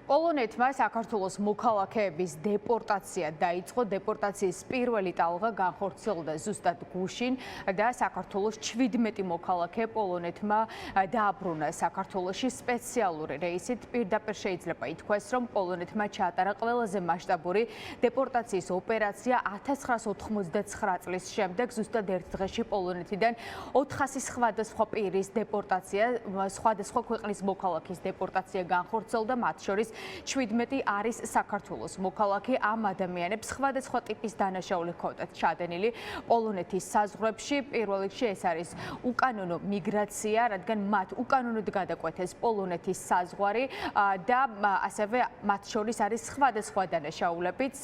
პოლონეთმა საქართველოს მოქალაქეების დეპორტაცია დაიწყო. დეპორტაციის პირველი ტალღა განხორციელდა ზუსტად გუშინ და საქართველოს 17 მოქალაქე პოლონეთმა დააბრუნა საქართველოში სპეციალური რეისით. პირდაპირ შეიძლება ითქვას, რომ პოლონეთმა ჩაატარა ყველაზე მასშტაბური დეპორტაციის ოპერაცია 1989 წლის შემდეგ. ზუსტად ერთ დღეში პოლონეთიდან 400 სხვადასხვა პირის დეპორტაცია, სხვადასხვა ქვეყნის მოქალაქის დეპორტაცია განხორციელდა, მათ შორის 17 არის საქართველოს მოქალაქე. ამ ადამიანებს სხვადასხვა ტიპის დანაშაული ჰქონდათ ჩადენილი პოლონეთის საზღვრებში. პირველ რიგში ეს არის უკანონო მიგრაცია, რადგან მათ უკანონოდ გადაკვეთეს პოლონეთის საზღვარი და ასევე მათ შორის არის სხვადასხვა დანაშაულებიც.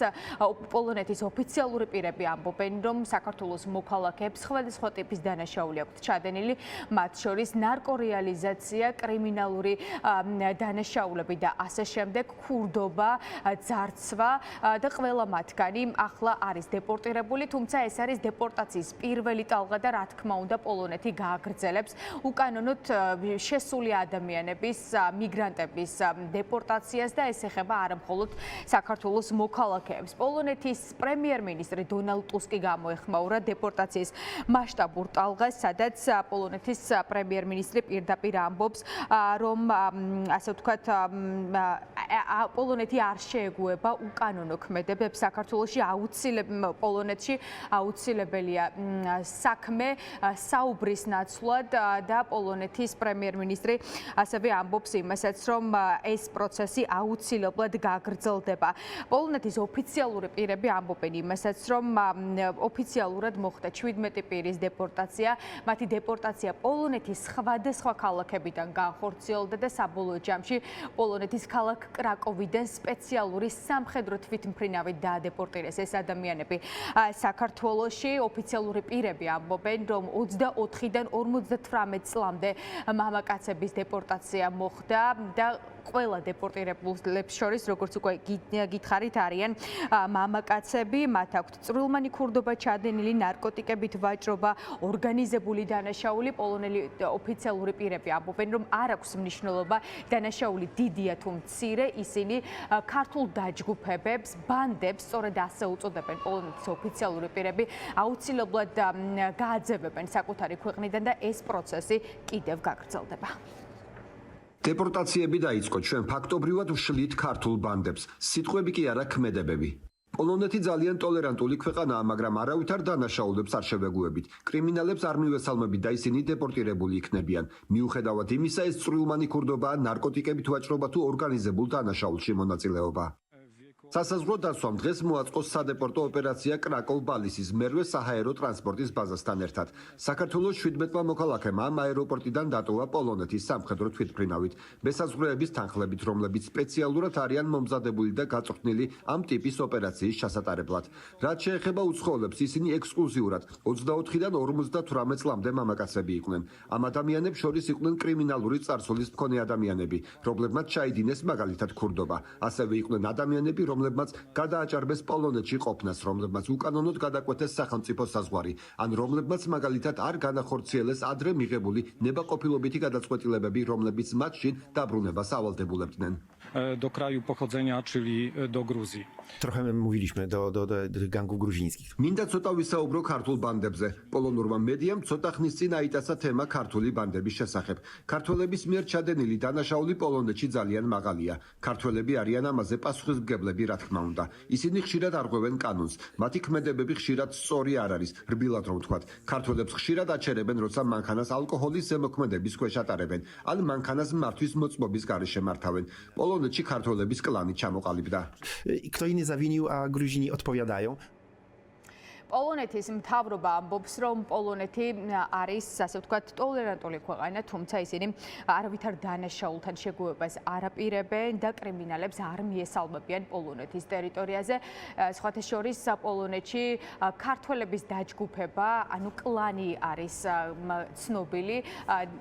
პოლონეთის ოფიციალური პირები ამბობენ, რომ საქართველოს მოქალაქეებს სხვადასხვა ტიპის დანაშაული აქვთ ჩადენილი, მათ შორის ნარკორეალიზაცია, კრიმინალური დანაშაულები და ასე შემდეგ, ქურდობა, ძარცვა და ყველა მათგანი ახლა არის დეპორტირებული, თუმცა ეს არის დეპორტაციის პირველი ტალღა და რა თქმა უნდა პოლონეთი გააგრძელებს უკანონოდ შესული ადამიანების, მიგრანტების დეპორტაციას და ეს ეხება არა მხოლოდ საქართველოს მოქალაქეებს. პოლონეთის პრემიერ-მინისტრი დონალდ ტუსკი გამოეხმაურა დეპორტაციის მასშტაბურ ტალღას, სადაც პოლონეთის პრემიერ-მინისტრი პირდაპირ ამბობს, რომ ასე ვთქვათ, პოლონეთი არ შეეგუება უკანონო ქმედებებს საქართველოში. პოლონეთში აუცილებელია საქმე საუბრის ნაცვლად და პოლონეთის პრემიერ-მინისტრი ასევე ამბობს იმასაც, რომ ეს პროცესი აუცილებლად გაგრძელდება. პოლონეთის ოფიციალური პირები ამბობენ იმასაც, რომ ოფიციალურად მოხდა 17 პირის დეპორტაცია. მათი დეპორტაცია პოლონეთის სხვადასხვა ქალაქებიდან განხორციელდა და საბოლოო ჯამში პოლონეთის ქალაქ კრაკოვიდან სპეციალური სამხედრო თვითმფრინავით დაადეპორტირეს ეს ადამიანები საქართველოში. ოფიციალური პირები ამბობენ, რომ 24-დან 58 წლამდე მამაკაცების დეპორტაცია მოხდა და ყველა დეპორტირებულებს შორის, როგორც უკვე გითხარით, არიან მამაკაცები, მათ აქვთ წვრილმანი ქურდობა ჩადენილი, ნარკოტიკებით ვაჭრობა, ორგანიზებული დანაშაული. პოლონელი ოფიციალური პირები ამბობენ, რომ არ აქვს მნიშვნელობა დანაშაული დიდია თუ მცირე, ისინი ქართულ დაჯგუფებებს, ბანდებს, სწორედ ასე უწოდებენ პოლონეთის ოფიციალური პირები, აუცილებლად გააძევებენ საკუთარი ქვეყნიდან და ეს პროცესი კიდევ გაგრძელდება. დეპორტაციები დაიწყო, ჩვენ ფაქტობრივად ვშლით ქართულ ბანდებს, სიტყვები კი არა ქმედებები. პოლონეთი ძალიან ტოლერანტული ქვეყანაა, მაგრამ არავითარ დანაშაულებს არ შევეგუებით. კრიმინალებს არ მივესალმებით და ისინი დეპორტირებული იქნებიან. მიუხედავად იმისა, ეს წვრილმანი ქურდობაა, ნარკოტიკებით ვაჭრობა თუ ორგანიზებულ დანაშაულში მონაწილეობა. სასაზღვრო დაცვამ დღეს მოაწყო სადეპორტო ოპერაცია კრაკოვ-ბალისის მერვე საჰაერო ტრანსპორტის ბაზასთან ერთად. საქართველოს 17 მოქალაქემ ამ აეროპორტიდან დატოვა პოლონეთის სამხედრო თვითმფრინავით, მესაზღვრეების თანხლებით, რომლებიც სპეციალურად არიან მომზადებული და გაწვრთნილი ამ ტიპის ოპერაციის ჩასატარებლად. რაც შეეხება უცხოელებს, ისინი ექსკლუზიურად 24-დან 58 წლამდე მამაკაცები იყვნენ. ამ ადამიანებს შორის იყვნენ კრიმინალური წარსულის მქონე ადამიანები, რომლებმაც ჩაიდინეს მაგალითად ქურდობა. ასევე იყვნენ ადამიანები, რომლებმაც გადააჭარბეს პოლონეთში ყოფნას, რომლებმაც უკანონოდ გადაკვეთეს სახელმწიფო საზღვარი, ან რომლებმაც მაგალითად არ განახორციელეს adre მიღებული ნებაყოფილობითი გადაწყვეტილებები, რომლებიც მათ შინ დაბრუნებას ავალდებულებდნენ. Do kraju pochodzenia, czyli do Gruzji. Trochę mówiliśmy do gangów gruzińskich. Მინდა ცოტა ვისაუბრო ქართულ ბანდებზე. პოლონურმა მედიამ ცოტა ხნის წინ აიტაცა თემა ქართული ბანდების შესახებ. ქართველების მიერ ჩადენილი დანაშაული პოლონეთში ძალიან მაღალია. ქართველები არიან ამაზე პასუხისმგებლები, რა თქმა უნდა. ისინი ხშირად არღვევენ კანონს. მათი ქმედებები ხშირად სწორი არ არის, რბილად რომ ვთქვათ. ქართველებს ხშირად აჩერებენ, როცა მანქანას ალკოჰოლის ზემოქმედების ქვეშ ატარებენ, ან მანქანას მართვის მოწმობის გარეშე მართავენ. პოლონეთში ქართველების კლანი ჩამოყალიბდა. Kto inny zawinił, a Gruzini odpowiadają. პოლონეთის მთავრობა ამბობს, რომ პოლონეთი არის, ასე ვთქვათ, ტოლერანტული ქვეყანა, თუმცა ისინი არავითარ დანაშაულთან შეგუებას არ აპირებენ და კრიმინალებს არ მიესალმებიან პოლონეთის ტერიტორიაზე. სხვათა შორის პოლონეთში ქართველების დაჯგუფება, ანუ კლანი არის ცნობილი.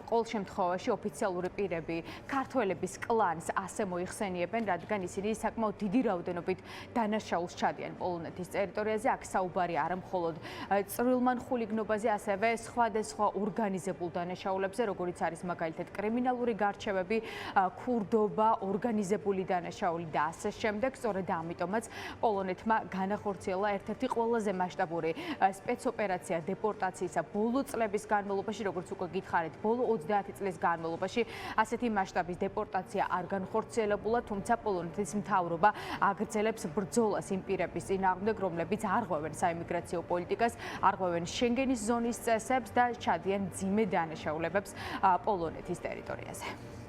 ყოველ შემთხვევაში ოფიციალური პირები ქართველების კლანს ასე მოიხსენიებენ, რადგან ისინი საკმაოდ დიდი რაოდენობით დანაშაულს ჩადიან პოლონეთის ტერიტორიაზე. აქ საუბარი არ არა მხოლოდ წვრილმან ხულიგნობაზე, ასევე სხვადასხვა ორგანიზებულ დანაშაულებზე, როგორიც არის მაგალითად კრიმინალური გარჩევები, ქურდობა, ორგანიზებული დანაშაული და ასე შემდეგ. სწორედ ამიტომაც პოლონეთმა განახორციელა ერთ-ერთი ყველაზე მასშტაბური სპეცოპერაცია დეპორტაციისა ბოლო წლების განმავლობაში, როგორც უკვე გითხარით, ბოლო 30 წლის განმავლობაში ასეთი მასშტაბის დეპორტაცია არ განხორციელებულა, თუმცა პოლონეთის მთავრობა აგრძელებს ბრძოლას იმ პირების წინააღმდეგ, რომლებიც არღვევენ საიმიგრაციო პოლიტიკას, არღვევენ შენგენის ზონის წესებს და ჩადიან მძიმე დანაშაულებებს პოლონეთის ტერიტორიაზე.